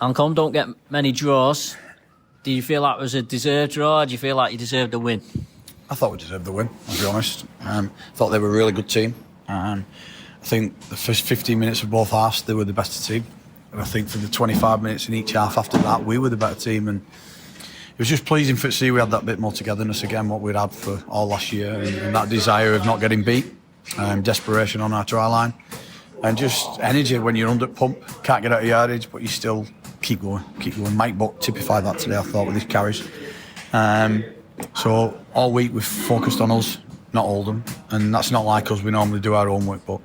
Allan Coleman don't get many draws. Do you feel that was a deserved draw, or do you feel like you deserved a win? I thought we deserved the win, I'll be honest. Thought they were a really good team. I think the first 15 minutes of both halves, they were the better team. And I think for the 25 minutes in each half after that, we were the better team. And it was just pleasing to see we had that bit more togetherness again, what we'd had for all last year, and that desire of not getting beat, desperation on our try line, and just energy when you're under pump, can't get out of yardage, but you still keep going. Mike Buck typified that today, I thought, with his carries. So all week we've focused on us, not Oldham, and that's not like us. We normally do our homework, but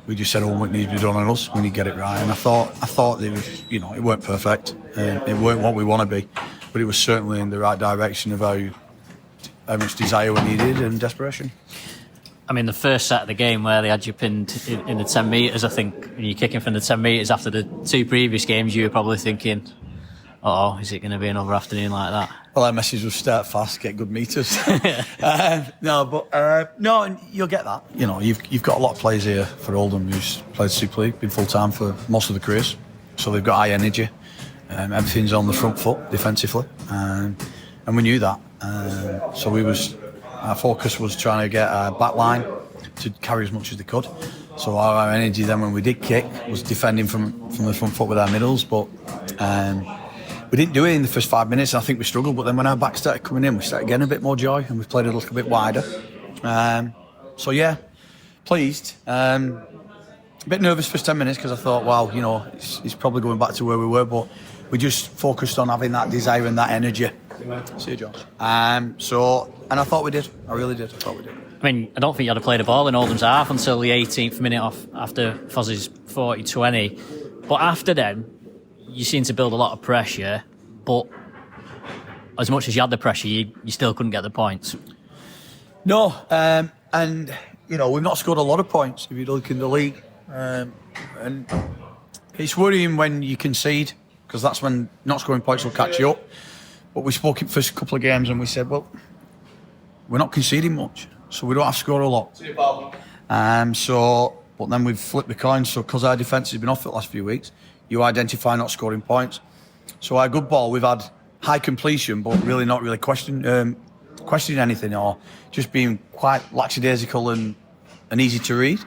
we just said homework needs to be done on us. We need to get it right, and I thought it was, it weren't perfect, it weren't what we want to be, but it was certainly in the right direction of how much desire we needed and desperation. I mean, the first set of the game where they had you pinned in the 10 metres, I think, when you're kicking from the 10 metres after the two previous games, you were probably thinking, is it going to be another afternoon like that? Well, our message was start fast, get good meters. No, you'll get that. You've got a lot of players here for Oldham who's played Super League, been full time for most of their careers, so they've got high energy. Everything's on the front foot defensively, and we knew that. So our focus was trying to get our back line to carry as much as they could. So our energy then, when we did kick, was defending from the front foot with our middles, but. We didn't do it in the first 5 minutes, and I think we struggled. But then when our back started coming in, we started getting a bit more joy, and we played a little bit wider. So yeah, pleased. A bit nervous first 10 minutes because I thought, wow, it's probably going back to where we were. But we just focused on having that desire and that energy. See you, Josh. And I thought we did. I really did. I thought we did. I mean, I don't think you had to play the ball in Oldham's half until the 18th minute off after Fozz's 40-20. But after then, you seem to build a lot of pressure, but as much as you had the pressure, you still couldn't get the points. No, and we've not scored a lot of points if you look in the league, and it's worrying when you concede, because that's when not scoring points will catch you up. But we spoke in the first couple of games and we said, well, we're not conceding much, so we don't have to score a lot. But then we've flipped the coin, so because our defence has been off for the last few weeks, you identify not scoring points. So our good ball, we've had high completion, but really not really questioning anything, or just being quite lackadaisical and easy to read.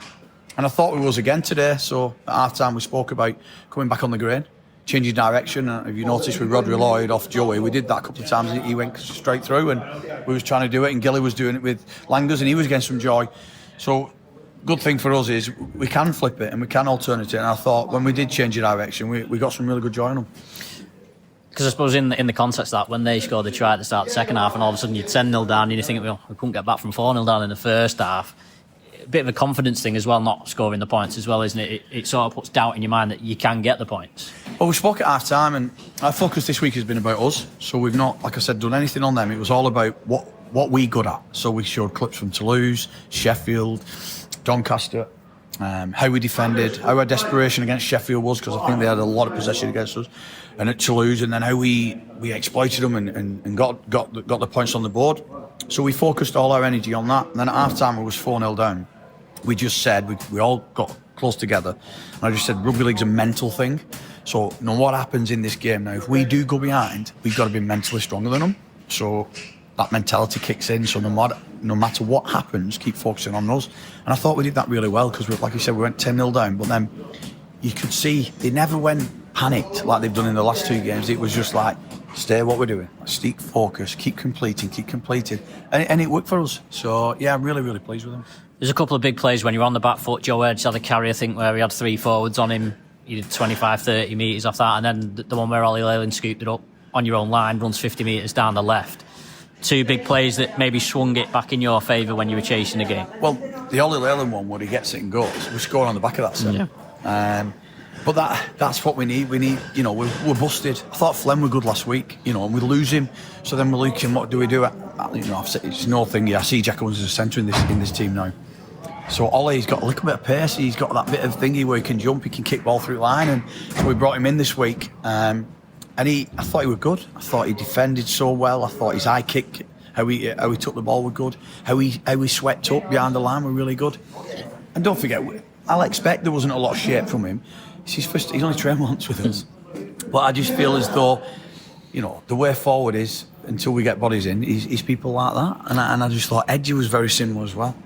And I thought we was again today. So at half time we spoke about coming back on the grain, changing direction. If you notice with Rodri Lloyd off Joey, we did that a couple of times. He went straight through, and we was trying to do it, and Gilly was doing it with Langers, and he was getting some joy. So good thing for us is we can flip it and we can alternate it. And I thought when we did change the direction, we got some really good joy on them. Because I suppose in the context of that, when they scored the try at the start of the second half, and all of a sudden you're 10-0 down, and you think, well, we couldn't get back from 4-0 down in the first half. A bit of a confidence thing as well, not scoring the points as well, isn't it? It sort of puts doubt in your mind that you can get the points. Well, we spoke at half time, and our focus this week has been about us. So we've not, like I said, done anything on them. It was all about what we good at. So we showed clips from Toulouse, Sheffield, Doncaster, how we defended, how our desperation against Sheffield was, because I think they had a lot of possession against us, and at Toulouse, and then how we exploited them and got the points on the board. So we focused all our energy on that. And then at half time, it was 4-0 down. We just said, we all got close together, and I just said, rugby league's a mental thing. So no matter what happens in this game now, if we do go behind, we've got to be mentally stronger than them. So that mentality kicks in. So no matter what happens, keep focusing on us. And I thought we did that really well, because, like you said, we went 10-0 down, but then you could see they never went panicked like they've done in the last two games. It was just like, stay what we're doing, stay focused, keep completing, and it worked for us. So yeah, I'm really, really pleased with them. There's a couple of big plays when you're on the back foot. Joe Edge had a carry, I think, where he had three forwards on him. He did 25-30 metres off that, and then the one where Oli Leyland scooped it up on your own line, runs 50 metres down the left. Two big plays that maybe swung it back in your favour when you were chasing the game. Well, the Oli Leyland one where he gets it and goes, we're scoring on the back of that set. Yeah. But that's what we need. We need, we're busted. I thought Flem were good last week, and we lose him. So then we're looking, what do we do? I've said it's no thing. Yeah, I see Jack Owens as a centre in this team now. So Ollie's got a little bit of pace. He's got that bit of thingy where he can jump, he can kick ball through line, and so we brought him in this week. And I thought he was good. I thought he defended so well. I thought his high kick, how he took the ball were good. How he swept up behind the line were really good. And don't forget, I'll expect there wasn't a lot of shape from him. It's his first. He's only trained once with us, But I just feel as though, the way forward is, until we get bodies in, is people like that. And I just thought Edgy was very similar as well.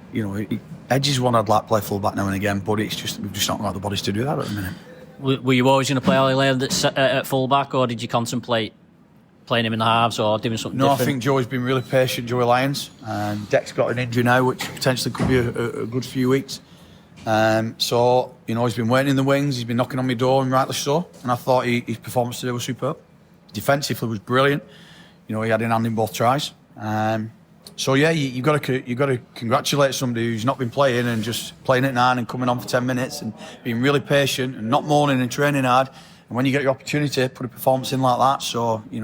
Edgy's one I'd like to play full back now and again, but it's just, we've just not got the bodies to do that at the minute. Were you always going to play Oli Leyland at full back, or did you contemplate playing him in the halves or doing something different? No, I think Joey's been really patient, Joey Lyons. And Deck's got an injury now, which potentially could be a good few weeks. So, he's been waiting in the wings, he's been knocking on my door, and rightly so. And I thought his performance today was superb. Defensively was brilliant. He had in hand in both tries. So yeah, you've got to congratulate somebody who's not been playing and just playing at 9 and coming on for 10 minutes and being really patient and not moaning and training hard. And when you get your opportunity, put a performance in like that. So he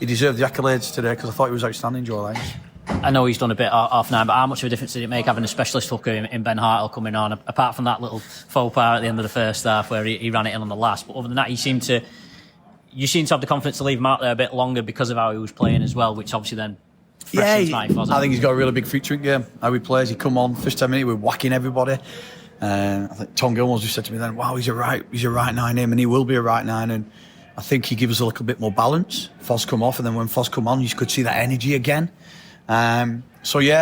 deserved the accolades today, because I thought he was outstanding, Joe Lyons. I know he's done a bit off now, but how much of a difference did it make having a specialist hooker in Ben Hartle coming on? Apart from that little faux pas at the end of the first half where he ran it in on the last, but other than that, you seem to have the confidence to leave him out there a bit longer because of how he was playing as well, which obviously then. I think he's got a really big future in game. How he plays, he come on first 10 minutes, we're whacking everybody. I think Tom Gilmore's just said to me then, "Wow, he's a right 9 him, and he will be a right 9." And I think he gives us a little bit more balance. Foz come off, and then when Foz come on, you could see that energy again. He's a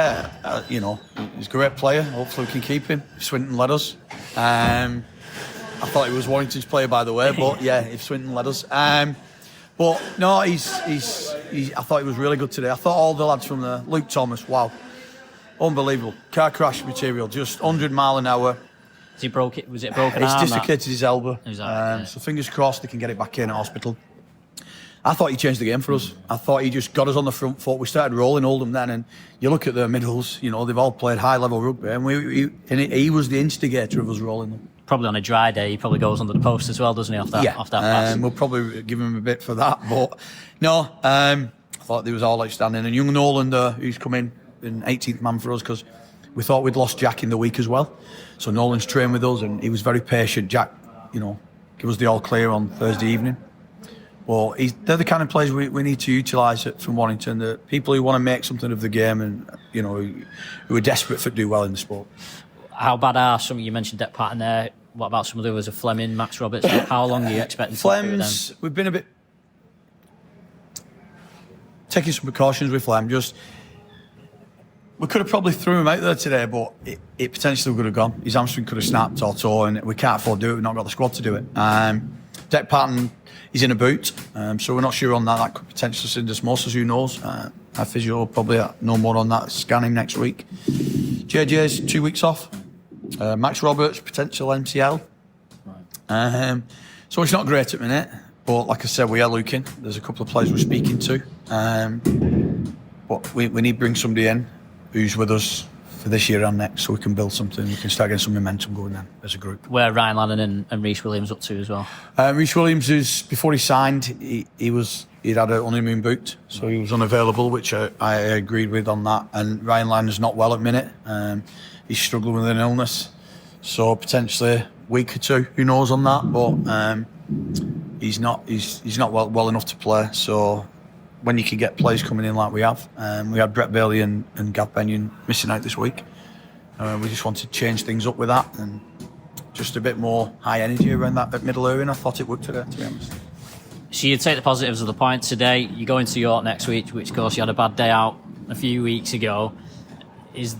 great player. Hopefully we can keep him. If Swinton let us. I thought he was Warrington's player, by the way, but yeah, if Swinton let us. But no, I thought he was really good today. I thought all the lads from the Luke Thomas, wow, unbelievable. Car crash material, just 100 mile an hour. Was it broken arm? He's dislocated his elbow. Exactly. So fingers crossed they can get it back in at hospital. I thought he changed the game for us. I thought he just got us on the front foot. We started rolling Oldham then, and you look at their middles, they've all played high level rugby, and he was the instigator of us rolling them. Probably on a dry day, he probably goes under the post as well, doesn't he, off that pass? We'll probably give him a bit for that, but no, I thought they was all outstanding. And young Nolan, who's come in 18th man for us, because we thought we'd lost Jack in the week as well. So Nolan's trained with us, and he was very patient. Jack, give us the all clear on Thursday evening. Well, they're the kind of players we need to utilise from Warrington, the people who want to make something of the game and, who are desperate for to do well in the sport. How bad are some? You mentioned Deck Patton there. What about some of the others of Fleming, Max Roberts? How long are you expecting to do with them? We've been a bit taking some precautions with Flem. We could have probably threw him out there today, but it potentially would have gone. His hamstring could have snapped or tore, and we can't afford to do it. We've not got the squad to do it. Deck Patton, he's in a boot, so we're not sure on that. That could potentially syndesmosis, who knows? Our physio will probably know more on that, scan him next week. JJ's 2 weeks off. Max Roberts, potential MCL. Right. So it's not great at the minute, but like I said, we are looking. There's a couple of players we're speaking to. But we need to bring somebody in who's with us for this year and next, so we can build something. We can start getting some momentum going then as a group. Where Ryan Lannon and Rhys Williams up to as well? Rhys Williams is, before he signed, he'd had a honeymoon booked, so he was unavailable, which I agreed with on that. And Ryan Lannon's not well at the minute. He's struggling with an illness, so potentially a week or two, who knows on that. But he's not well enough to play. So when you can get players coming in like we have, we had Brett Bailey and Gav Benyon missing out this week. We just wanted to change things up with that and just a bit more high energy around that middle area. And I thought it would today, to be honest. So you take the positives of the points today. You go into York next week, which of course you had a bad day out a few weeks ago. Is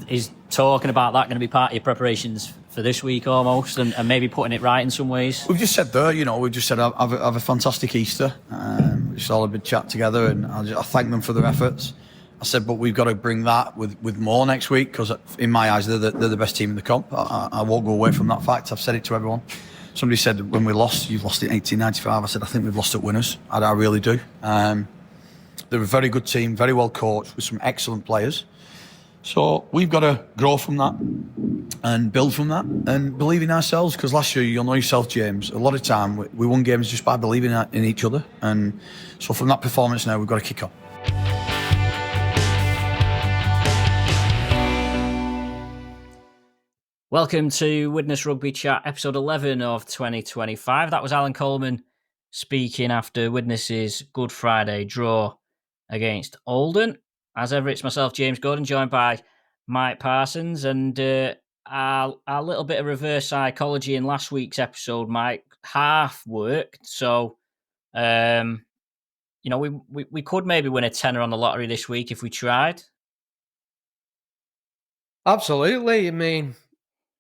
talking about that going to be part of your preparations for this week almost, and maybe putting it right in some ways? We've just said there, we've just said have a fantastic Easter. We just all had a big chat together, and I thank them for their efforts. I said, but we've got to bring that with more next week, because in my eyes they're the best team in the comp. I won't go away from that fact. I've said it to everyone. Somebody said when we lost, you've lost in 1895. I said I think we've lost at Winners. I really do. They're a very good team, very well coached with some excellent players. So we've got to grow from that and build from that and believe in ourselves, because last year, you'll know yourself, James, a lot of time we won games just by believing in each other. And so from that performance now, we've got to kick on. Welcome to Widnes Rugby Chat, episode 11 of 2025. That was Allan Coleman speaking after Widnes's Good Friday draw against Oldham. As ever, it's myself, James Gordon, joined by Mike Parsons, and our little bit of reverse psychology in last week's episode, Mike, half worked. So, we could maybe win a tenner on the lottery this week if we tried. Absolutely. I mean,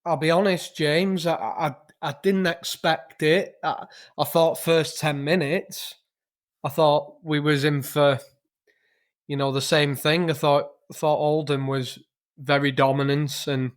I'll be honest, James. I didn't expect it. I thought first 10 minutes, I thought we was in for the same thing. I thought Oldham was very dominant, and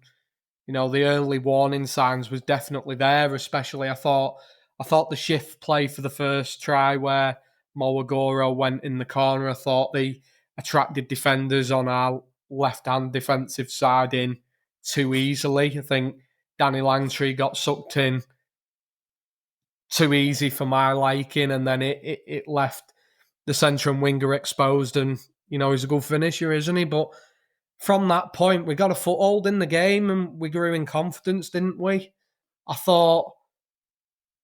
the early warning signs was definitely there. Especially, I thought the shift play for the first try where Mowagoro went in the corner. I thought they attracted defenders on our left-hand defensive side in too easily. I think Danny Langtree got sucked in too easy for my liking, and then it left the centre and winger exposed. And he's a good finisher, isn't he? But from that point, we got a foothold in the game, and we grew in confidence, didn't we? I thought,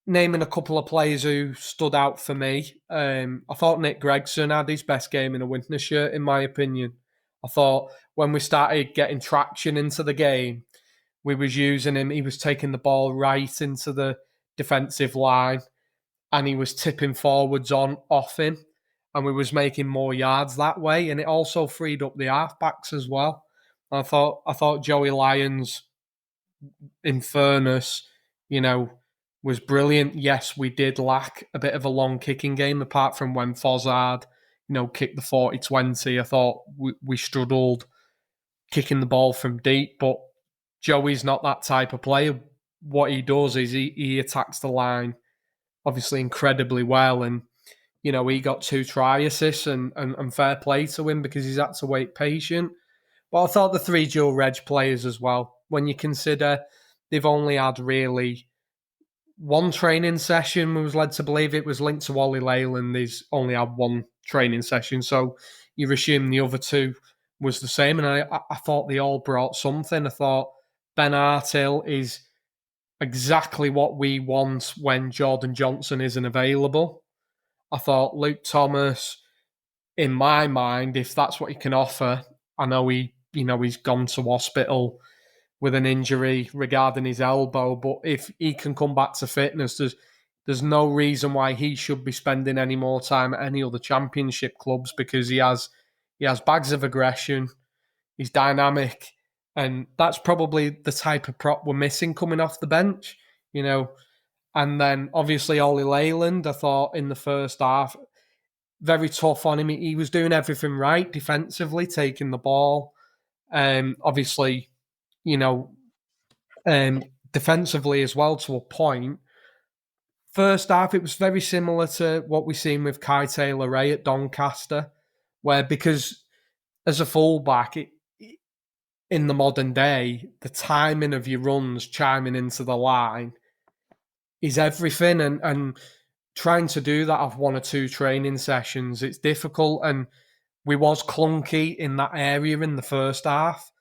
naming a couple of players who stood out for me, I thought Nick Gregson had his best game in a Widnes shirt, in my opinion. I thought when we started getting traction into the game, we was using him. He was taking the ball right into the defensive line, and he was tipping forwards off him, and we was making more yards that way. And it also freed up the halfbacks as well. I thought Joey Lyons, in fairness, was brilliant. Yes, we did lack a bit of a long kicking game, apart from when Fozzard, kicked the 40-20. I thought we struggled kicking the ball from deep, but Joey's not that type of player. What he does is he attacks the line, obviously, incredibly well. And, he got 2 try assists, and fair play to him, because he's had to wait patient. But I thought the 3 dual reg players as well, when you consider they've only had really one training session, we was led to believe it was linked to Oli Leyland. He's only had one training session, so you assume the other 2 was the same. And I thought they all brought something. I thought Ben Artill is exactly what we want when Jordan Johnson isn't available. I thought Luke Thomas, in my mind, if that's what he can offer, I know he's gone to hospital with an injury regarding his elbow, but if he can come back to fitness, there's no reason why he should be spending any more time at any other championship clubs, because he has bags of aggression, he's dynamic, and that's probably the type of prop we're missing coming off the bench, And then obviously Oli Leyland, I thought in the first half, very tough on him. He was doing everything right defensively, taking the ball. Obviously, defensively as well, to a point. First half, it was very similar to what we've seen with Kai Taylor-Ray at Doncaster, where, because as a fullback, in the modern day, the timing of your runs chiming into the line is everything. And trying to do that off 1 or 2 training sessions, it's difficult. And we was clunky in that area in the first half,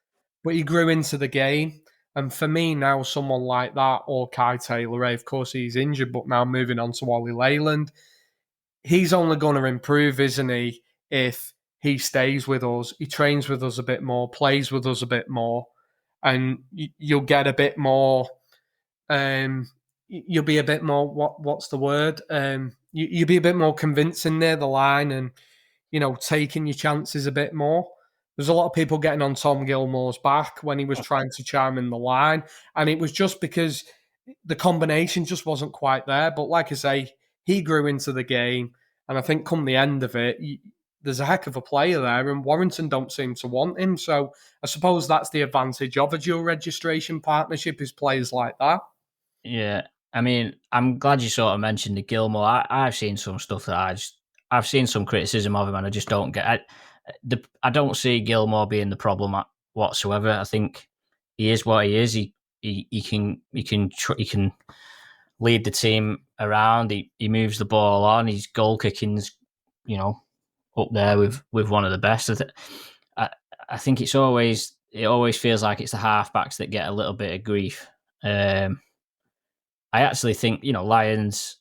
but he grew into the game. And for me now, someone like that, or Kai Taylor-Ray, of course he's injured, but now moving on to Oli Leyland, he's only going to improve, isn't he, if he stays with us, he trains with us a bit more, plays with us a bit more, and you'll get a bit more, you'll be a bit more, what's the word? You'll be a bit more convincing near the line, and, taking your chances a bit more. There's a lot of people getting on Tom Gilmore's back when he was trying to chime in the line, and it was just because the combination just wasn't quite there. But like I say, he grew into the game, and I think come the end of it, there's a heck of a player there, and Warrington don't seem to want him. So I suppose that's the advantage of a dual registration partnership, is players like that. Yeah, I mean, I'm glad you sort of mentioned the Gilmore. I've seen some stuff that I've seen some criticism of him, and I just don't get. I don't see Gilmore being the problem whatsoever. I think he is what he is. He can lead the team around. He moves the ball on. His goal kicking's up there with one of the best. I think it always feels like it's the halfbacks that get a little bit of grief. I actually think Lions.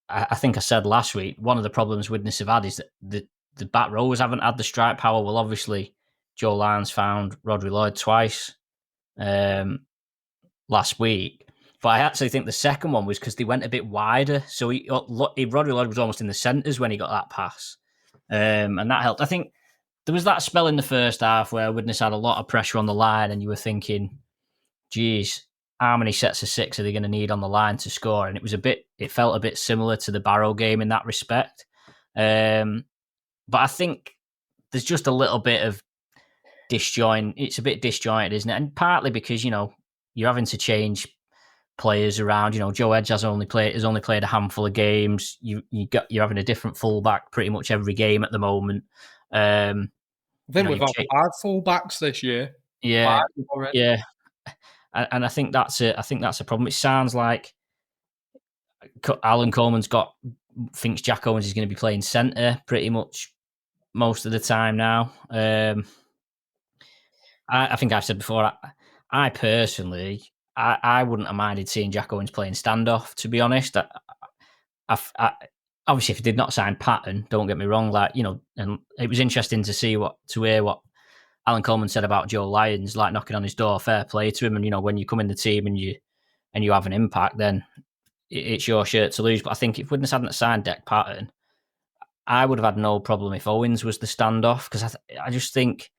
I think I said last week, one of the problems Widnes have had is that the back rowers haven't had the strike power. Well, obviously, Joe Lyons found Rodri Lloyd twice last week, But I actually think the second one was because they went a bit wider. So Rodri Lod was almost in the centres when he got that pass. And that helped. I think there was that spell in the first half where Widnes had a lot of pressure on the line and you were thinking, geez, how many sets of six are they going to need on the line to score? And it felt a bit similar to the Barrow game in that respect. But I think there's just a little bit of disjoint. It's a bit disjointed, isn't it? And partly because, you're having to change players around. Joe Edge has only played a handful of games. You're having a different fullback pretty much every game at the moment. I think we've had 5 fullbacks this year. Yeah, yeah, and I think that's a problem. It sounds like Allan Coleman's thinks Jack Owens is going to be playing centre pretty much most of the time now. I think I've said before. I personally, I wouldn't have minded seeing Jack Owens playing standoff. To be honest, obviously, if he did not sign Patton, don't get me wrong. And it was interesting to hear what Allan Coleman said about Joe Lyons, like knocking on his door. Fair play to him, and when you come in the team and you have an impact, then it's your shirt to lose. But I think if Widnes hadn't signed Dec Patton, I would have had no problem if Owens was the standoff, because I just think,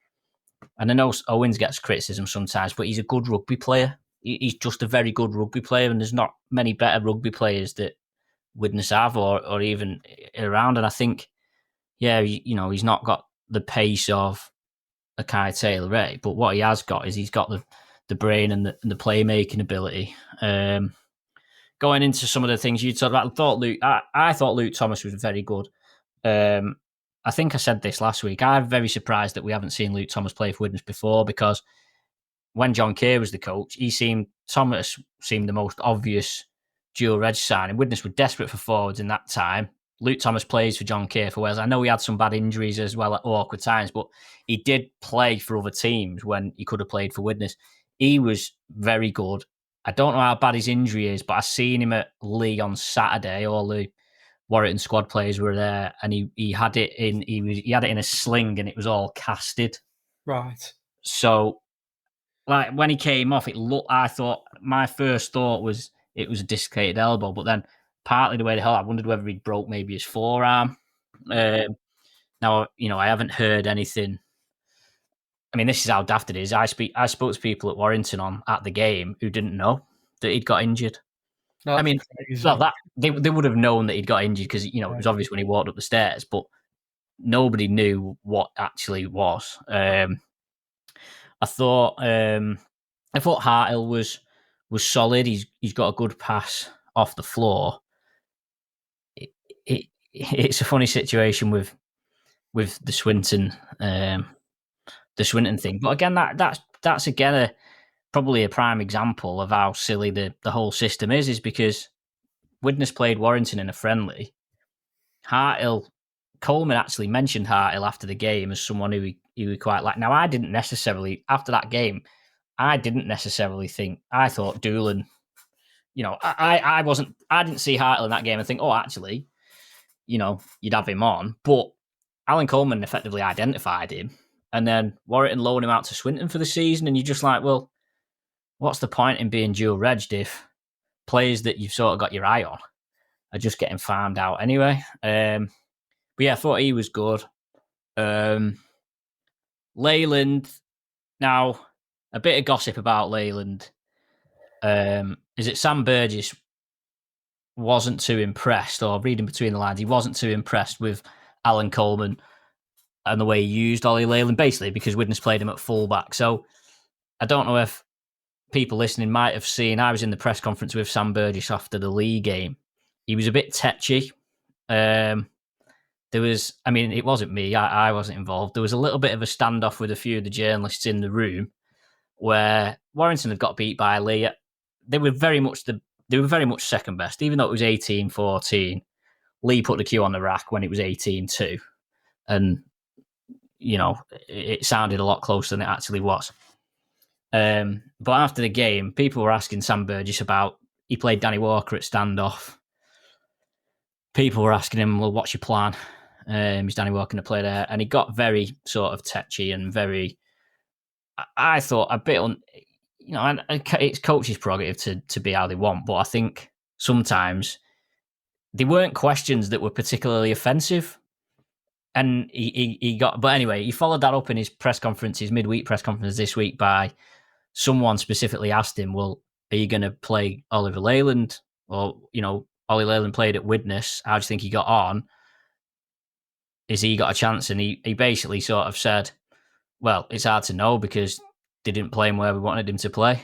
and I know Owens gets criticism sometimes, but he's a good rugby player. He's just a very good rugby player, and there's not many better rugby players that Widnes have or even around. And I think, he's not got the pace of a Kai Taylor, but what he has got is he's got the brain and the playmaking ability. Going into some of the things you talked about, I thought Luke Thomas was very good. I think I said this last week. I'm very surprised that we haven't seen Luke Thomas play for Widnes before, because when John Kay was the coach, Thomas seemed the most obvious dual reg signing. Widnes were desperate for forwards in that time. Luke Thomas plays for John Kay for Wales. I know he had some bad injuries as well at awkward times, but he did play for other teams when he could have played for Widnes. He was very good. I don't know how bad his injury is, but I seen him at Lee on Saturday. All the Warrington squad players were there, and he had it in a sling, and it was all casted. Right. So, like when he came off, I thought my first thought was it was a dislocated elbow, but then partly the way the hell I wondered whether he broke maybe his forearm. Now, I haven't heard anything. I mean, this is how daft it is. I spoke to people at Warrington at the game who didn't know that he'd got injured. That's I mean, crazy. well, they would have known that he'd got injured because it was obvious when he walked up the stairs, but nobody knew what actually was. I thought Harthill was solid. He's got a good pass off the floor. It's a funny situation with the Swinton thing, but again, that's again probably a prime example of how silly the whole system is because Widnes played Warrington in a friendly. Coleman actually mentioned Harthill after the game as someone who he quite liked. Now, I didn't necessarily, after that game, I thought Doolan, I didn't see Harthill in that game and think, oh, actually, you'd have him on. But Allan Coleman effectively identified him, and then Warrington loaned him out to Swinton for the season, and you're just like, well, what's the point in being dual regged if players that you've sort of got your eye on are just getting farmed out anyway? But yeah, I thought he was good. Leyland, now, a bit of gossip about Leyland. Is it Sam Burgess wasn't too impressed, or reading between the lines, he wasn't too impressed with Allan Coleman and the way he used Oli Leyland, basically because Widnes played him at fullback. So I don't know if people listening might have seen, I was in the press conference with Sam Burgess after the Lee game. He was a bit tetchy. It wasn't me. I wasn't involved. There was a little bit of a standoff with a few of the journalists in the room where Warrington had got beat by Lee. They were very much second best, even though it was 18-14. Lee put the cue on the rack when it was 18-2. And, it sounded a lot closer than it actually was. But after the game, people were asking Sam Burgess about, he played Danny Walker at standoff. People were asking him, well, what's your plan? Is Danny Walker going to play there? And he got very sort of tetchy and very, I thought a bit and it's coaches' prerogative to be how they want, but I think sometimes they weren't questions that were particularly offensive. And he got, but anyway, he followed that up in his press conference, his midweek press conference this week, by someone specifically asked him, "Well, are you going to play Oliver Leyland? Or Oli Leyland played at Widnes. How do you think he got on? Is he got a chance?" And he basically sort of said, "Well, it's hard to know because they didn't play him where we wanted him to play."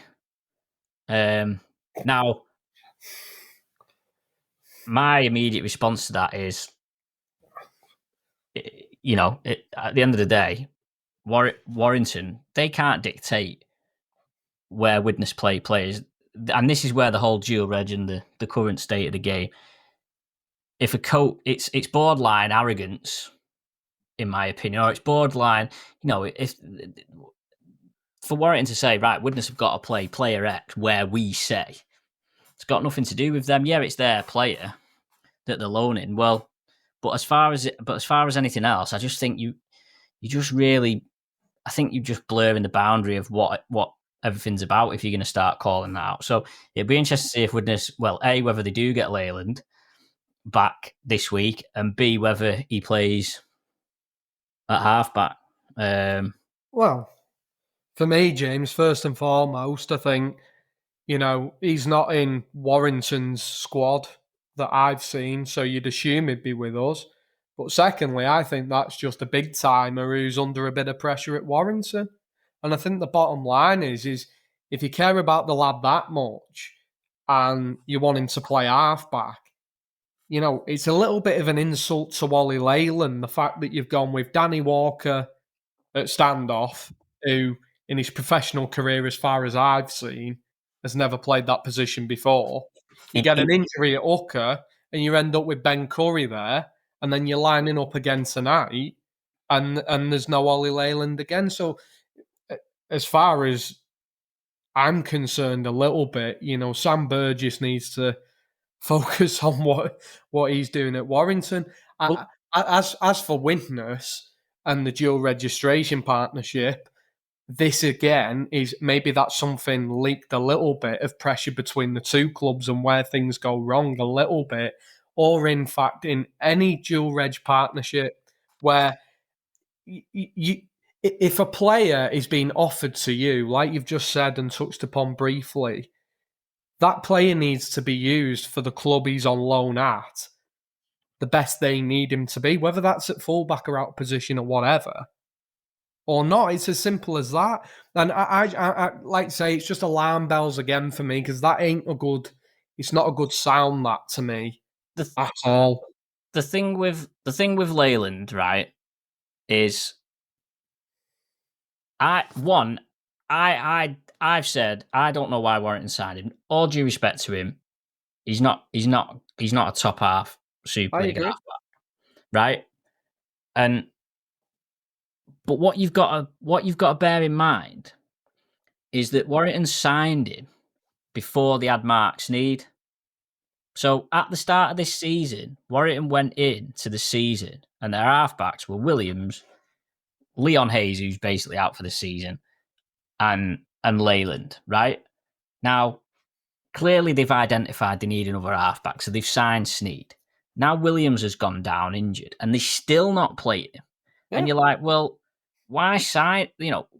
Now, my immediate response to that is, at the end of the day, Warrington, they can't dictate where Widnes play players. And this is where the whole dual reg and the current state of the game. If a coach, it's borderline arrogance, in my opinion, or it's borderline, if for Warrington to say, right, Widnes have got to play player X where we say, it's got nothing to do with them. Yeah, it's their player that they're loaning. Well, but as far as anything else, I just think you just really, I think you're just blurring the boundary of what everything's about if you're going to start calling that out. So it'd be interesting to see if Widnes, well, A, whether they do get Leyland back this week, and B, whether he plays at halfback. Well, for me, James, first and foremost, I think, he's not in Warrington's squad that I've seen, so you'd assume he'd be with us. But secondly, I think that's just a big timer who's under a bit of pressure at Warrington. And I think the bottom line is if you care about the lad that much and you want him to play halfback, it's a little bit of an insult to Oli Leyland, the fact that you've gone with Danny Walker at standoff, who in his professional career, as far as I've seen, has never played that position before. You get an injury at hooker and you end up with Ben Curry there, and then you're lining up again tonight and there's no Oli Leyland again. So as far as I'm concerned, a little bit, Sam Burgess needs to focus on what he's doing at Warrington. As for Widnes and the dual registration partnership, this again is maybe that's something leaked a little bit of pressure between the two clubs and where things go wrong a little bit, or in fact in any dual reg partnership where if a player is being offered to you, like you've just said and touched upon briefly, that player needs to be used for the club he's on loan at, the best they need him to be, whether that's at fullback or out of position or whatever, or not. It's as simple as that. And I like to say it's just alarm bells again for me, because that it's not a good sound, that, to me, at all. The thing with Leyland, right, is I've said I don't know why Warrington signed him. All due respect to him, he's not a top half Super League halfback, right? But what you've got to bear in mind is that Warrington signed him before they had Mark Sneyd. So at the start of this season, Warrington went into the season and their halfbacks were Williams, Leon Hayes, who's basically out for the season, and Leyland, right? Now, clearly they've identified they need another halfback, so they've signed Sneyd. Now Williams has gone down injured, and they're still not playing him. Yeah. And you're like, well, why sign?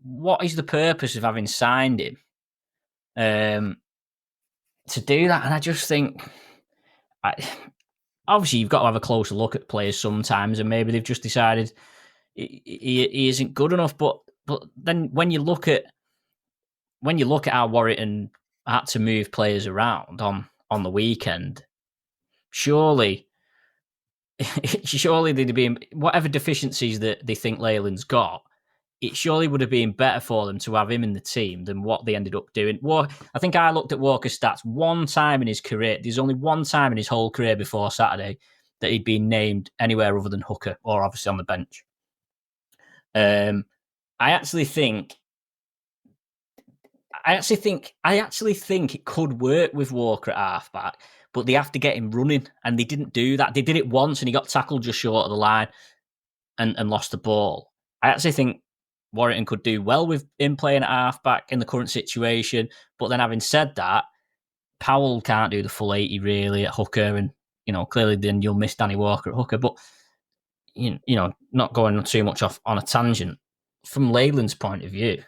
What is the purpose of having signed him to do that? And I just think, obviously, you've got to have a closer look at players sometimes, and maybe they've just decided he isn't good enough. But then when you look at how Warrington had to move players around on the weekend, surely they'd be, whatever deficiencies that they think Leyland's got, it surely would have been better for them to have him in the team than what they ended up doing. I think I looked at Walker's stats one time in his career. There's only one time in his whole career before Saturday that he'd been named anywhere other than hooker or obviously on the bench. I actually think it could work with Walker at halfback, but they have to get him running, and they didn't do that. They did it once, and he got tackled just short of the line and lost the ball. I actually think Warrington could do well with him playing at half-back in the current situation. But then having said that, Powell can't do the full 80 really at hooker, and clearly then you'll miss Danny Walker at hooker. But not going too much off on a tangent, from Leyland's point of view,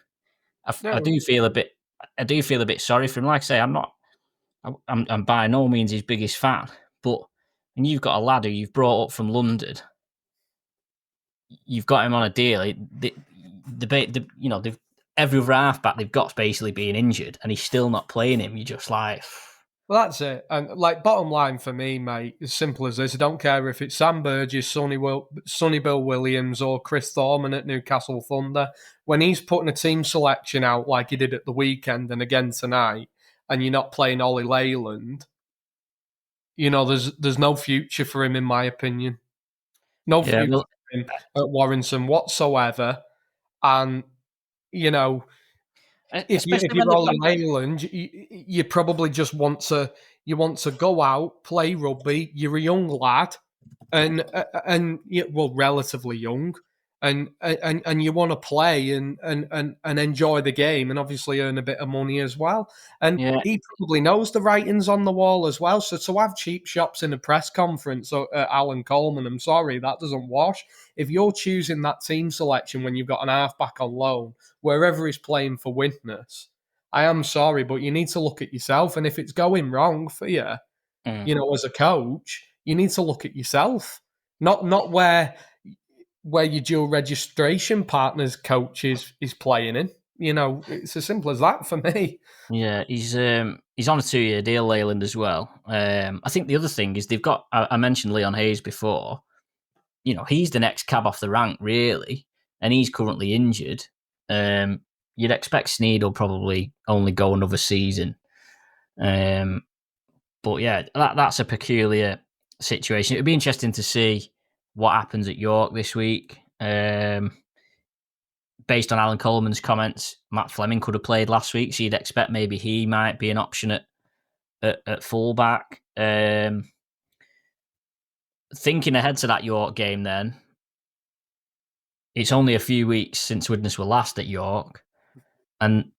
I do feel a bit sorry for him. Like I say, I'm by no means his biggest fan, but when you've got a lad who you've brought up from London, you've got him on a deal. Every other halfback they've got's basically being injured, and he's still not playing him. You're just like, well, that's it. And bottom line for me, mate, as simple as this. I don't care if it's Sam Burgess, Sonny Bill Williams, or Chris Thorman at Newcastle Thunder. When he's putting a team selection out like he did at the weekend and again tonight, and you're not playing Oli Leyland, there's no future for him, in my opinion. No future for him at Warrington whatsoever. And, if you're Oli Leyland, you probably just want to go out, play rugby. You're a young lad, and relatively young, and you want to play and enjoy the game, and obviously earn a bit of money as well. And he probably knows the writing's on the wall as well. So to have cheap shots in a press conference at Allan Coleman, I'm sorry, that doesn't wash. If you're choosing that team selection when you've got an halfback on loan, wherever he's playing for Widnes, I am sorry, but you need to look at yourself. And if it's going wrong for you, as a coach, you need to look at yourself, not where your dual registration partner's coach is playing in. It's as simple as that for me. Yeah, he's on a 2-year deal, Leyland, as well. I think the other thing is they've got. I mentioned Leon Hayes before. He's the next cab off the rank, really, and he's currently injured. You'd expect Sneed will probably only go another season. But yeah, that's a peculiar situation. It'd be interesting to see what happens at York this week. Based on Allan Coleman's comments, Matt Fleming could have played last week, so you'd expect maybe he might be an option at fullback. Thinking ahead to that York game, then, it's only a few weeks since Widnes were last at York, and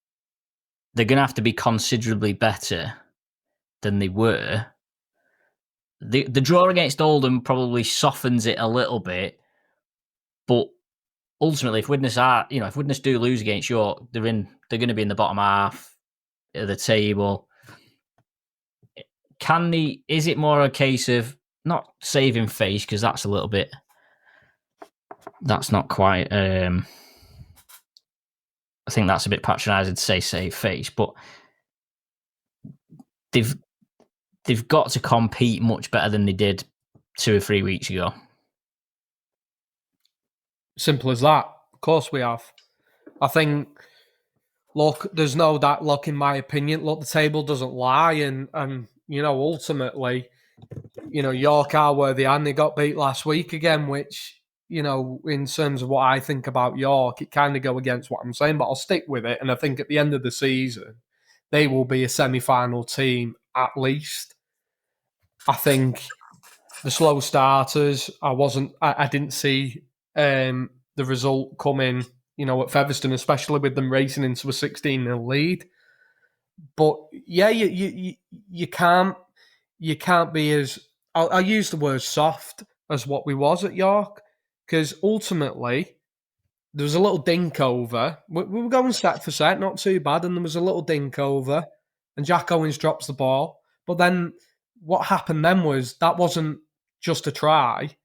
they're going to have to be considerably better than they were. The draw against Oldham probably softens it a little bit, but ultimately, if Widnes do lose against York, they're going to be in the bottom half of the table. Is it more a case of not saving face, because that's not quite. I think that's a bit patronising to say save face, but they've got to compete much better than they did 2 or 3 weeks ago. Simple as that. Of course we have. I think, look, there's no doubt, look, in my opinion, look, the table doesn't lie, and ultimately, York are where they are, and they got beat last week again, which, in terms of what I think about York, it kind of go against what I'm saying, but I'll stick with it. And I think at the end of the season, they will be a semi-final team at least. I think the slow starters, I didn't see the result coming, at Featherstone, especially with them racing into a 16-0 lead. But yeah, you can't be as, I'll use the word soft as what we was at York, because ultimately there was a little dink over. We were going set for set, not too bad, and there was a little dink over, and Jack Owens drops the ball. But then what happened then was that wasn't just a try.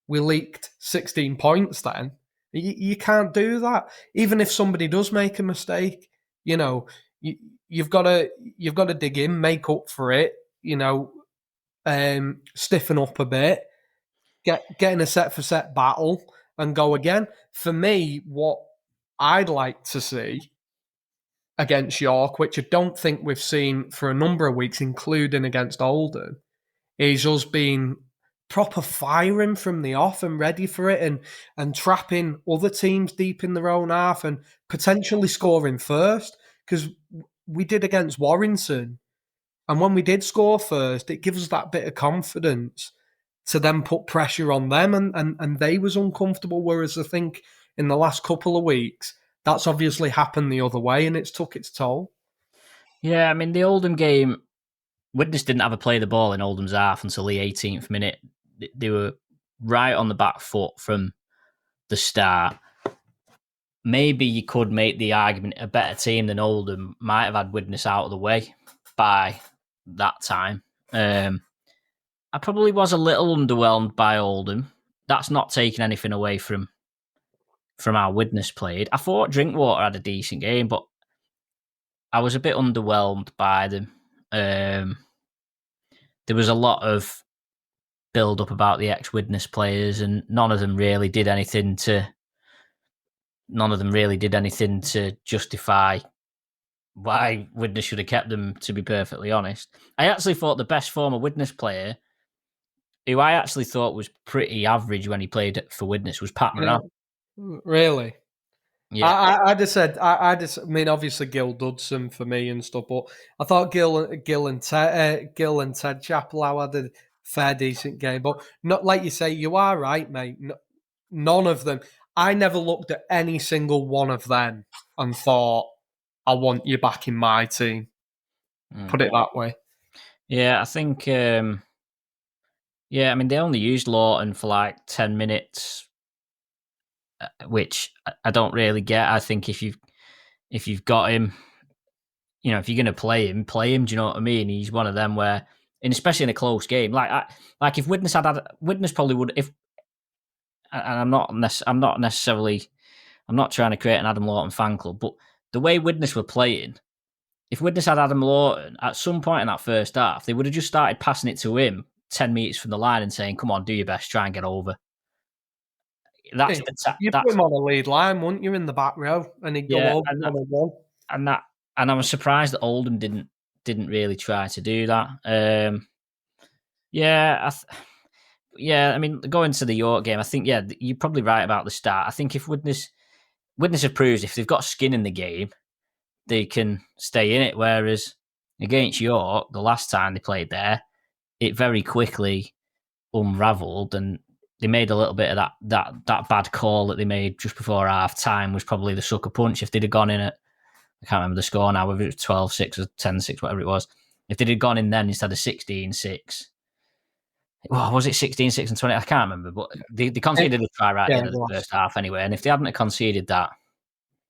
We leaked 16 points then. You can't do that. Even if somebody does make a mistake, you've got to dig in, make up for it, stiffen up a bit, get in a set for set battle and go again. For me, what I'd like to see against York, which I don't think we've seen for a number of weeks, including against Oldham, is us being proper firing from the off and ready for it, and trapping other teams deep in their own half and potentially scoring first, because we did against Warrington. And when we did score first, it gives us that bit of confidence to then put pressure on them, and they was uncomfortable. Whereas I think in the last couple of weeks, that's obviously happened the other way, and it's took its toll. Yeah, I mean, the Oldham game, Widnes didn't have a play the ball in Oldham's half until the 18th minute. They were right on the back foot from the start. Maybe you could make the argument a better team than Oldham might have had Widnes out of the way by that time. I probably was a little underwhelmed by Oldham. That's not taking anything away from how Widnes played. I thought Drinkwater had a decent game, but I was a bit underwhelmed by them. There was a lot of build up about the ex-Widnes players, and none of them really did anything to justify why Widnes should have kept them, to be perfectly honest. I actually thought the best former Widnes player, who I actually thought was pretty average when he played for Widnes, was Pat Moran. Really? Yeah. I just said, I mean, obviously Gil Dudson for me and stuff, but I thought Gil and Ted Chappell had a fair decent game, but not like you say. You are right, mate. None of them. I never looked at any single one of them and thought, "I want you back in my team." Put it that way. Yeah, I think. Yeah, I mean, they only used Lawton for like 10 minutes, which I don't really get. I think if you've got him, if you're going to play him. Do you know what I mean? He's one of them where, and especially in a close game, like if Widnes had Widnes probably would. If and I'm not necessarily, I'm not trying to create an Adam Lawton fan club, but the way Widnes were playing, if Widnes had Adam Lawton at some point in that first half, they would have just started passing it to him 10 metres from the line and saying, "Come on, do your best, try and get over." That's you put him on a lead line, wouldn't you, in the back row, and he'd go over and I was surprised that Oldham didn't really try to do that. I mean, going to the York game, I think you're probably right about the start. I think if Widnes have proved if they've got skin in the game, they can stay in it. Whereas against York, the last time they played there, it very quickly unravelled, and they made a little bit of that bad call that they made just before half time was probably the sucker punch. If they'd have gone in at, I can't remember the score now, whether it was 12-6 or 10-6, whatever it was. If they'd have gone in then instead of 16-6, well, was it 16-6 and 20? I can't remember, but they conceded a try right at the end of the first half anyway. And if they hadn't have conceded that,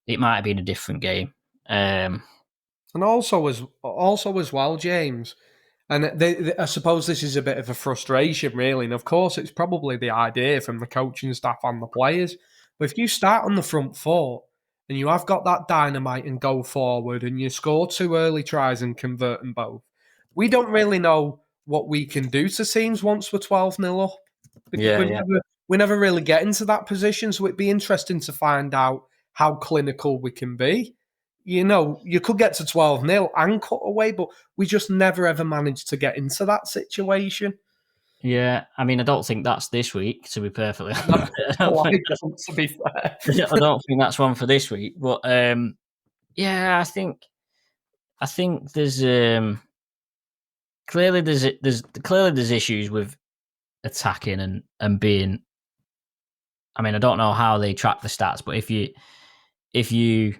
it might have been a different game. And also as well, James, and I suppose this is a bit of a frustration, really. And of course, it's probably the idea from the coaching staff and the players. But if you start on the front foot and you have got that dynamite and go forward, and you score 2 early tries and convert them both, we don't really know what we can do to teams once we're 12-0 up. Because we never really get into that position. So it'd be interesting to find out how clinical we can be. You could get to 12-0 and cut away, but we just never ever managed to get into that situation. Yeah, I mean, I don't think that's this week, to be perfectly honest. To be fair. I don't think that's one for this week. But I think there's clearly there's issues with attacking and being. I mean, I don't know how they track the stats, but if you,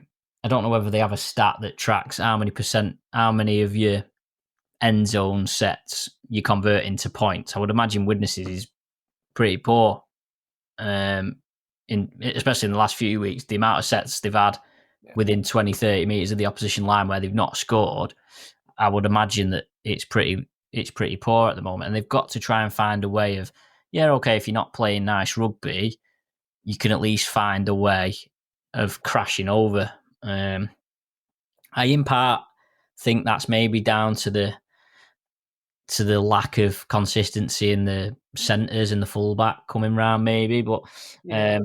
I don't know whether they have a stat that tracks how many of your end zone sets you convert into points. I would imagine Widnes is pretty poor, especially in the last few weeks. The amount of sets they've had within 20, 30 metres of the opposition line where they've not scored, I would imagine that it's pretty poor at the moment. And they've got to try and find a way of, if you're not playing nice rugby, you can at least find a way of crashing over. I in part think that's maybe down to the lack of consistency in the centres and the fullback coming round, maybe. But I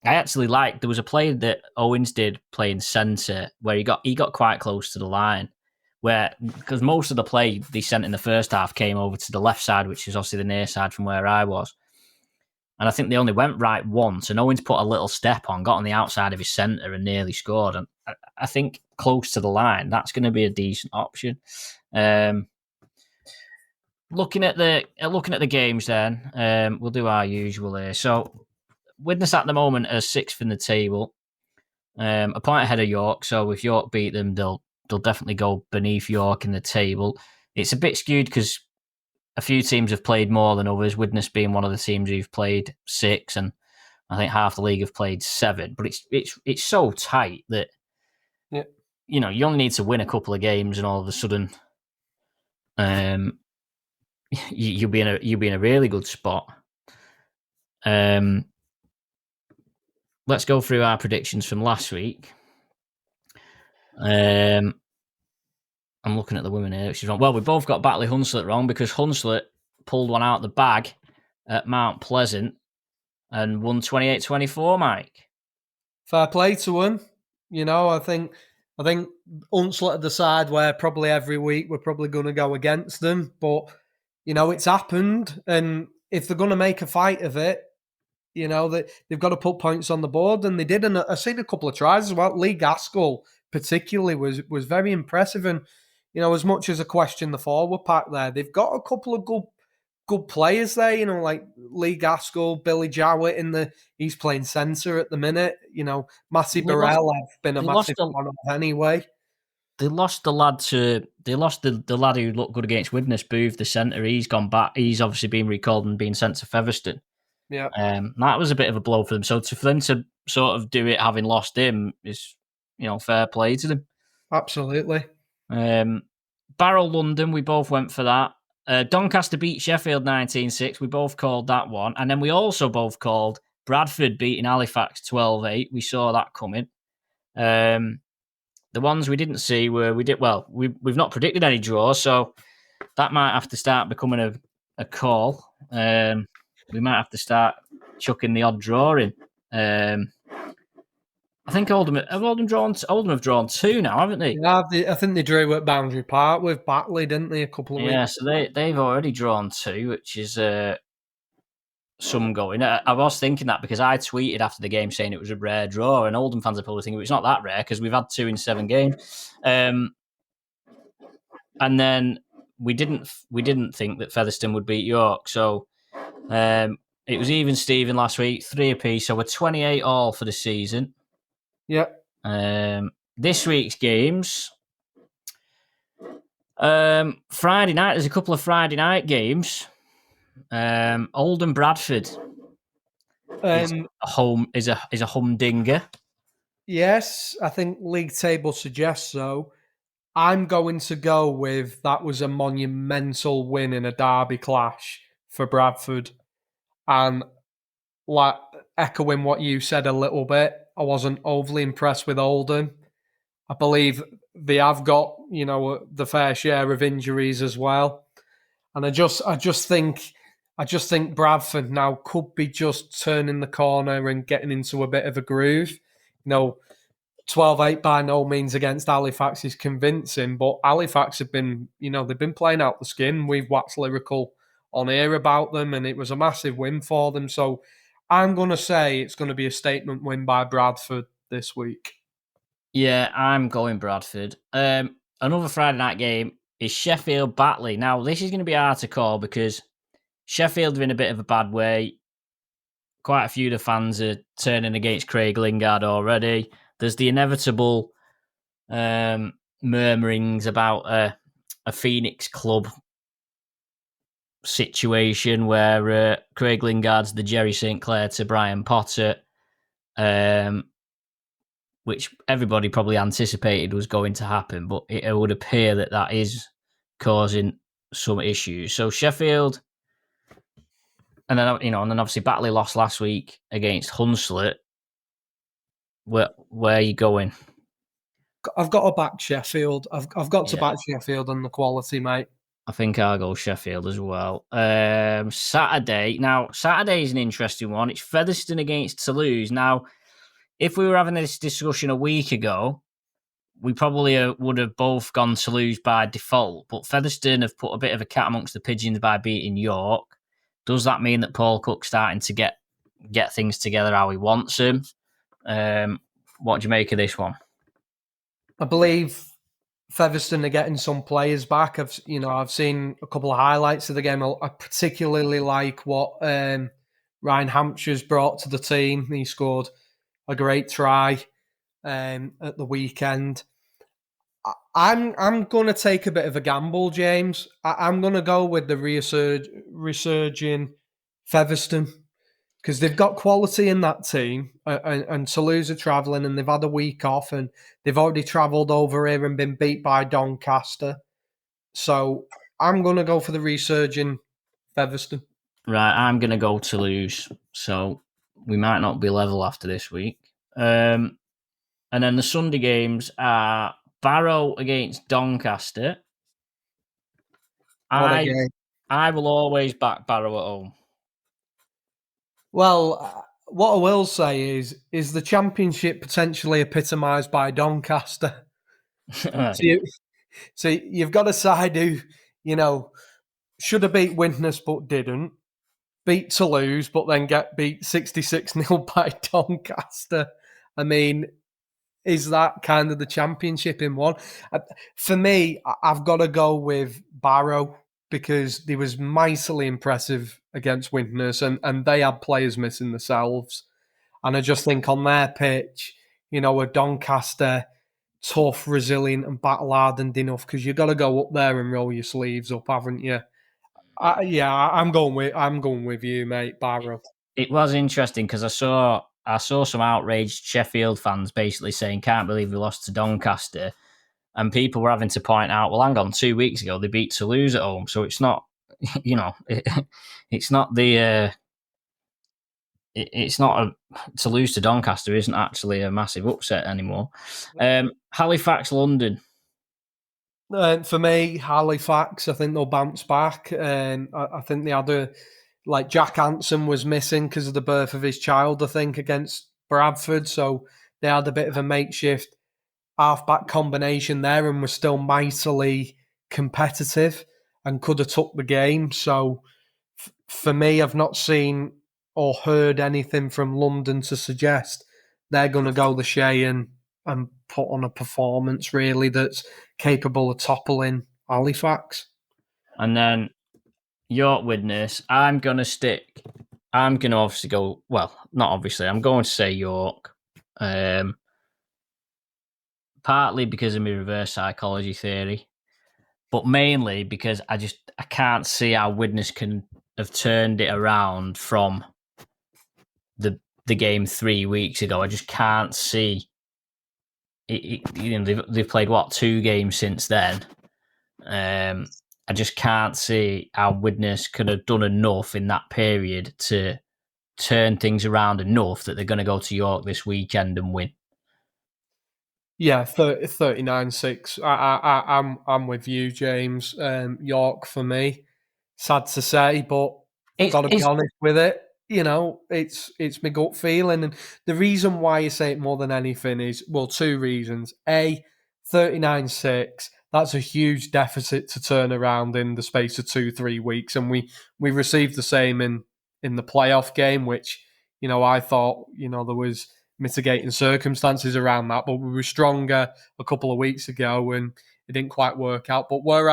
actually liked, there was a play that Owens did playing centre where he got quite close to the line, because most of the play they sent in the first half came over to the left side, which is obviously the near side from where I was. And I think they only went right once, and Owens put a little step on, got on the outside of his centre and nearly scored. And I think close to the line, that's going to be a decent option. Looking at the games then, we'll do our usual here. So Widnes at the moment are 6th in the table. A point ahead of York. So if York beat them, they'll definitely go beneath York in the table. It's a bit skewed because a few teams have played more than others. Widnes being one of the teams who've played 6, and I think half the league have played 7. But it's so tight that you only need to win a couple of games, and all of a sudden, you'll be in a really good spot. Let's go through our predictions from last week. I'm looking at the women here, which is wrong. Well, we both got Batley Hunslet wrong because Hunslet pulled one out of the bag at Mount Pleasant and won 28-24, Mike. Fair play to him. I think Hunslet at the side where probably every week we're probably going to go against them. But, it's happened. And if they're going to make a fight of it, they've got to put points on the board. And they did. And I've seen a couple of tries as well. Lee Gaskell particularly was very impressive. And, as much as I question the forward pack there, they've got a couple of good players there, like Lee Gaskell, Billy Jowett he's playing centre at the minute. Matty Burrell have been a massive one-off anyway. They lost the lad the lad who looked good against Widnes, Booth, the centre. He's gone back. He's obviously been recalled and been sent to Featherstone. Yeah. That was a bit of a blow for them. So for them to sort of do it having lost him is, fair play to them. Absolutely. Barrow London, we both went for that. Doncaster beat Sheffield 19-6. We both called that one. And then we also both called Bradford beating Halifax 12-8. We saw that coming. The ones we didn't see were we've not predicted any draws, so that might have to start becoming a call. We might have to start chucking the odd draw in. I think Oldham have drawn 2 now, haven't they? Yeah, I think they drew at Boundary Park with Batley, didn't they, a couple of weeks? Yeah, so they've already drawn 2, which is some going. I was thinking that because I tweeted after the game saying it was a rare draw, and Oldham fans are probably thinking it's not that rare because we've had 2 in 7 games. And then we didn't think that Featherstone would beat York, so it was even Steven last week, 3 apiece, so we're 28 all for the season. Yep. This week's games. Friday night, there's a couple of Friday night games. Oldham Bradford is a humdinger. Yes, I think league table suggests so. I'm going to go with that was a monumental win in a derby clash for Bradford. And like echoing what you said a little bit, I wasn't overly impressed with Oldham. I believe they have got, the fair share of injuries as well. And I just think Bradford now could be just turning the corner and getting into a bit of a groove. 12-8 by no means against Halifax is convincing, but Halifax have been, they've been playing out the skin. We've waxed lyrical on air about them, and it was a massive win for them. So I'm going to say it's going to be a statement win by Bradford this week. Yeah, I'm going Bradford. Another Friday night game is Sheffield Batley. Now, this is going to be hard to call because Sheffield are in a bit of a bad way. Quite a few of the fans are turning against Craig Lingard already. There's the inevitable murmurings about a Phoenix club situation where Craig Lingard's the Jerry St. Clair to Brian Potter, which everybody probably anticipated was going to happen, but it would appear that is causing some issues. So Sheffield, and then obviously Batley lost last week against Hunslet. Where are you going? I've got to back Sheffield. I've got to back Sheffield on the quality, mate. I think I'll go Sheffield as well. Saturday. Now, Saturday is an interesting one. It's Featherstone against Toulouse. Now, if we were having this discussion a week ago, we probably would have both gone Toulouse by default. But Featherstone have put a bit of a cat amongst the pigeons by beating York. Does that mean that Paul Cook's starting to get things together how he wants them? What do you make of this one? I believe Featherstone are getting some players back. I've seen a couple of highlights of the game. I particularly like what Ryan Hampshire's brought to the team. He scored a great try at the weekend. I'm going to take a bit of a gamble, James. I'm going to go with the resurging Featherstone because they've got quality in that team, and Toulouse are travelling, and they've had a week off, and they've already travelled over here and been beat by Doncaster. So I'm going to go for the resurging Featherstone. Right, I'm going to go Toulouse. So we might not be level after this week. And then the Sunday games are Barrow against Doncaster. I will always back Barrow at home. Well, what I will say is the championship potentially epitomised by Doncaster. So you've got a side who, should have beat Widnes but didn't. Beat Toulouse, but then get beat 66-0 by Doncaster. I mean, is that kind of the championship in one? For me, I've got to go with Barrow because they was mightily impressive against Widnes, and they had players missing themselves. And I just think on their pitch, a Doncaster, tough, resilient, and battle-hardened enough because you've got to go up there and roll your sleeves up, haven't you? I'm going with you, mate, Barrow. It was interesting because I saw some outraged Sheffield fans basically saying, "Can't believe we lost to Doncaster," and people were having to point out, "Well, hang on, 2 weeks ago they beat Toulouse at home, so it's not, it's not the." It's not to lose to Doncaster isn't actually a massive upset anymore. Halifax, London. For me, Halifax, I think they'll bounce back. I think they had Jack Hansen was missing because of the birth of his child, I think, against Bradford. So they had a bit of a makeshift half-back combination there and were still mightily competitive and could have took the game. So for me, I've not seen or heard anything from London to suggest they're going to go the Shea and put on a performance really that's capable of toppling Halifax. And then York Widnes, I'm going to obviously go, well, not obviously, I'm going to say York. Partly because of my reverse psychology theory, but mainly because I can't see how Widnes can have turned it around from the game 3 weeks ago. I just can't see it. They've played 2 games since then. I just can't see how Widnes could have done enough in that period to turn things around enough that they're going to go to York this weekend and win. Yeah, 39-6. I'm with you, James. York for me. Sad to say, but got to be honest with it. It's my gut feeling. And the reason why I say it more than anything is, 2 reasons. A, 39-6, that's a huge deficit to turn around in the space of 2-3 weeks. And we received the same in the playoff game, which, I thought, there was mitigating circumstances around that, but we were stronger a couple of weeks ago and it didn't quite work out. But where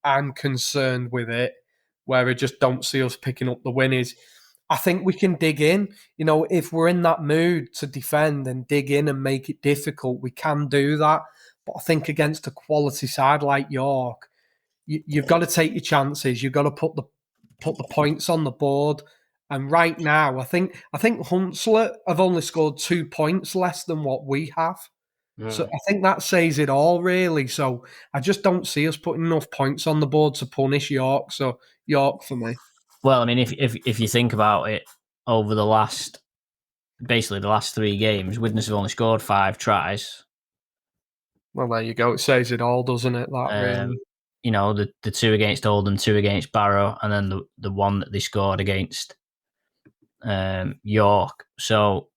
I'm concerned with it, where I just don't see us picking up the win is, I think we can dig in. If we're in that mood to defend and dig in and make it difficult, we can do that. But I think against a quality side like York, you've got to take your chances. You've got to put the points on the board. And right now, I think Hunslet have only scored 2 points less than what we have. So I think that says it all, really. So I just don't see us putting enough points on the board to punish York. So York for me. Well, I mean, if you think about it, over the last 3 games, Widnes have only scored 5 tries. Well, there you go. It says it all, doesn't it? That really. The 2 against Oldham, 2 against Barrow, and then the 1 that they scored against York. So,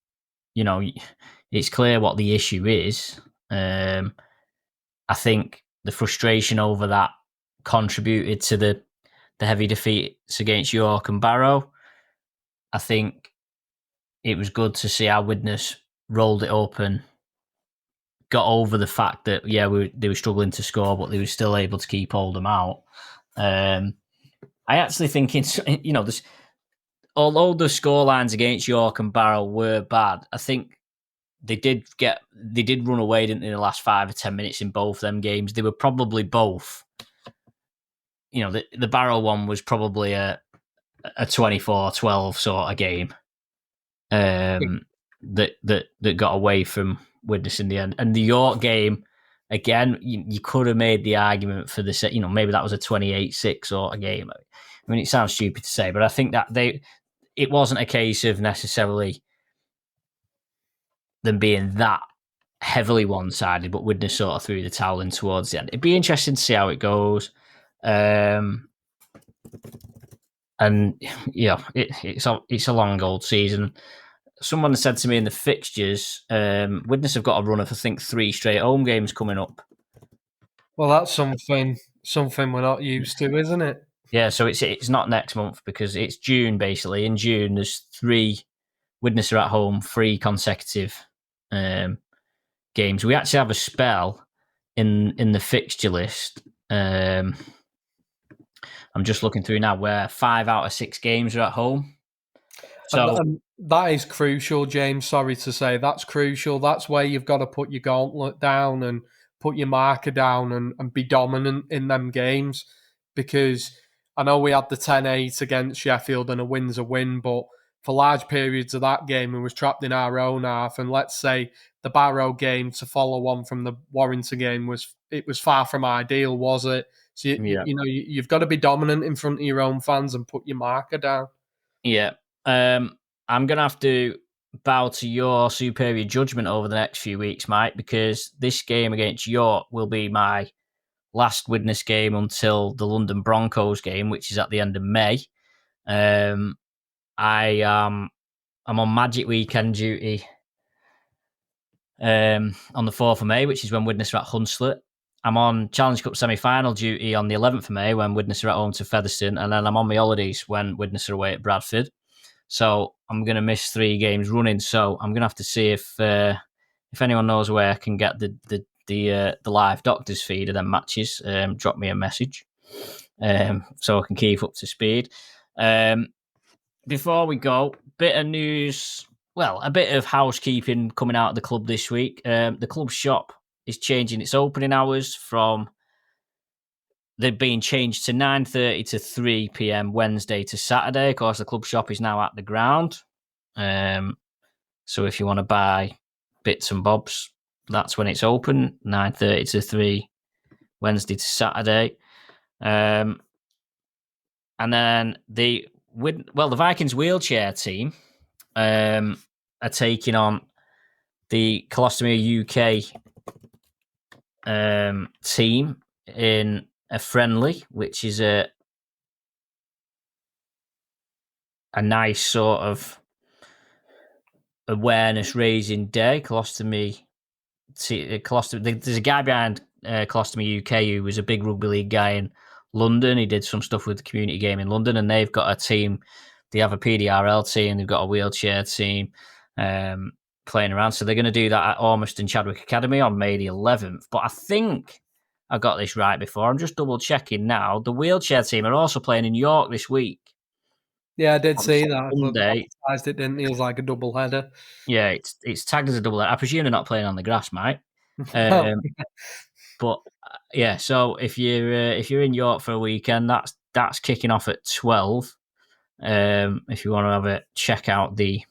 it's clear what the issue is. I think the frustration over that contributed to the heavy defeats against York and Barrow. I think it was good to see how Widnes rolled it up and got over the fact that, they were struggling to score, but they were still able to keep Oldham out. I actually think although the scorelines against York and Barrow were bad, I think they did run away, didn't they, in the last 5 or 10 minutes in both them games. They were probably both, the Barrow one was probably a 24-12 sort of game that got away from Widnes in the end. And the York game, again, you could have made the argument for the, maybe that was a 28-6 sort of game. I mean, it sounds stupid to say, but I think that it wasn't a case of necessarily them being that heavily one-sided, but Widnes sort of threw the towel in towards the end. It'd be interesting to see how it goes. And it's a long old season. Someone said to me in the fixtures, Widnes have got a run of, I think, 3 straight home games coming up. Well, that's something we're not used to, isn't it? Yeah, so it's not next month because it's June, basically. In June, there's 3 Widnes are at home, 3 consecutive games. We actually have a spell in the fixture list. I'm just looking through now where 5 out of 6 games are at home. So and that is crucial, James. Sorry to say, that's crucial. That's where you've got to put your gauntlet down and put your marker down and be dominant in them games. Because I know we had the 10-8 against Sheffield and a win's a win, but for large periods of that game, we was trapped in our own half. And let's say the Barrow game to follow on from the Warrington game was far from ideal, was it? So you've got to be dominant in front of your own fans and put your marker down. Yeah. I'm going to have to bow to your superior judgment over the next few weeks, Mike, because this game against York will be my last Widnes game until the London Broncos game, which is at the end of May. I'm on Magic Weekend duty on the 4th of May, which is when Widnes are at Hunslet. I'm on Challenge Cup semi-final duty on the 11th of May when Widnes are at home to Featherstone, and then I'm on my holidays when Widnes are away at Bradford. So I'm going to miss 3 games running. So I'm going to have to see if anyone knows where I can get the live doctor's feed of them matches. Drop me a message so I can keep up to speed. Before we go, bit of news. Well, a bit of housekeeping coming out of the club this week. The club shop is changing its opening hours from. They're being changed to 9:30 to 3 p.m. Wednesday to Saturday. Of course, the club shop is now at the ground. So if you want to buy bits and bobs, that's when it's open, 9:30 to 3, Wednesday to Saturday. And then the Vikings wheelchair team are taking on the Colostomy UK team in a friendly, which is a nice sort of awareness raising day. There's a guy behind Colostomy UK who was a big rugby league guy in London. He did some stuff with the community game in London, and they've got a team. They have a PDRL team. They've got a wheelchair team playing around. So they're going to do that at Ormiston Chadwick Academy on May the 11th. But I think I got this right before. I'm just double checking now. The wheelchair team are also playing in York this week. Yeah, I did see that. Sunday. It didn't. It was like a double header. Yeah, it's tagged as a double header. I presume they're not playing on the grass, mate. But yeah, so if you're in York for a weekend, that's kicking off at 12. If you want to have a check out the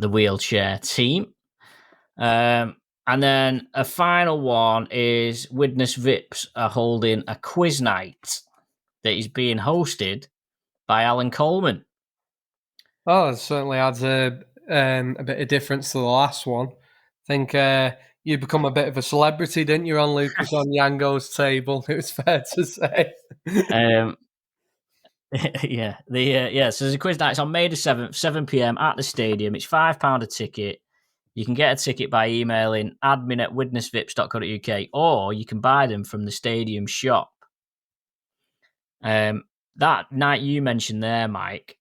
wheelchair team. And then a final one is Widnes Vips are holding a quiz night that is being hosted by Allan Coleman. Oh, it certainly adds a bit of difference to the last one. I think you become a bit of a celebrity, didn't you, on Lucas on Yango's table? It was fair to say. Yeah, so there's a quiz night. It's on May the 7th, 7 p.m. at the stadium. It's £5 a ticket. You can get a ticket by emailing admin@widnesvips.co.uk, or you can buy them from the stadium shop. That night you mentioned there, Mike,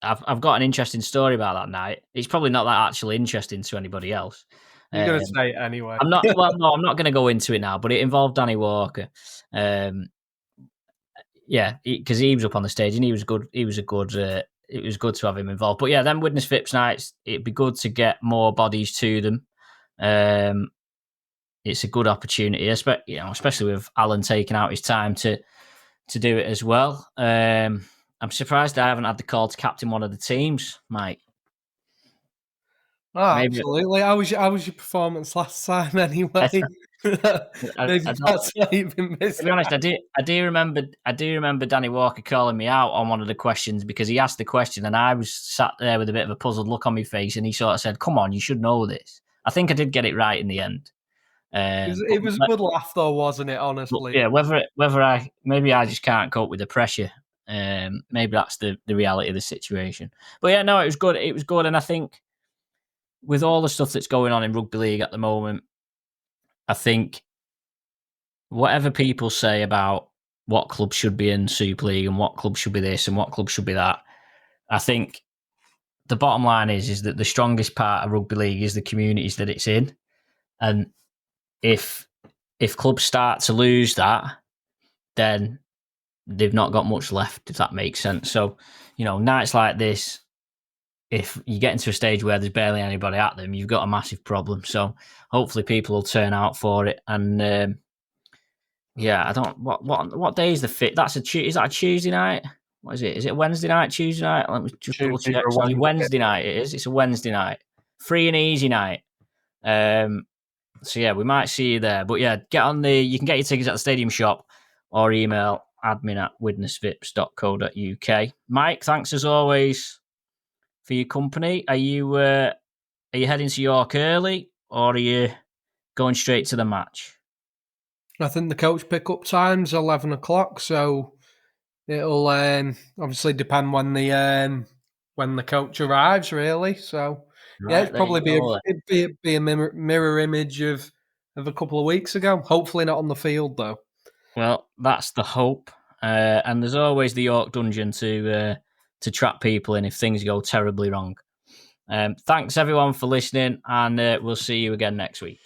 I've got an interesting story about that night. It's probably not that actually interesting to anybody else. You're going to say it anyway. I'm not going to go into it now, but it involved Danny Walker. Yeah, because he was up on the stage and he was good. He was a good it was good to have him involved. But yeah, then Widnes Vips nights, it'd be good to get more bodies to them. It's a good opportunity, especially with Allan taking out his time to do it as well. I'm surprised I haven't had the call to captain one of the teams, Mike. Oh, absolutely. How was your performance last time anyway? Maybe that's why you've been missing. To be honest, I do remember Danny Walker calling me out on one of the questions because he asked the question and I was sat there with a bit of a puzzled look on my face and he sort of said, "Come on, you should know this." I think I did get it right in the end. It was a good laugh though, wasn't it? Honestly, yeah. Maybe I just can't cope with the pressure. Maybe that's the reality of the situation. But yeah, no, it was good. It was good, and I think with all the stuff that's going on in rugby league at the moment, I think whatever people say about what clubs should be in Super League and what clubs should be this and what clubs should be that, I think the bottom line is that the strongest part of rugby league is the communities that it's in, and if clubs start to lose that, then they've not got much left, if that makes sense. So, nights like this, if you get into a stage where there's barely anybody at them, you've got a massive problem. So hopefully people will turn out for it. And I don't. What day is the fit? Is that a Tuesday night? What is it? Is it a Wednesday night? Tuesday night? Let me just double check. Wednesday night. It is. It's a Wednesday night. Free and easy night. So yeah, we might see you there. But yeah, you can get your tickets at the stadium shop or email admin@widnesvips.co.uk. Mike, thanks as always for your company. Are you heading to York early or are you going straight to the match? I think the coach pick-up time's 11 o'clock, so it'll obviously depend when the coach arrives, really. So yeah, it'd probably be a mirror image of a couple of weeks ago. Hopefully not on the field though. Well, that's the hope. And there's always the York Dungeon to trap people in if things go terribly wrong. Thanks everyone for listening, and we'll see you again next week.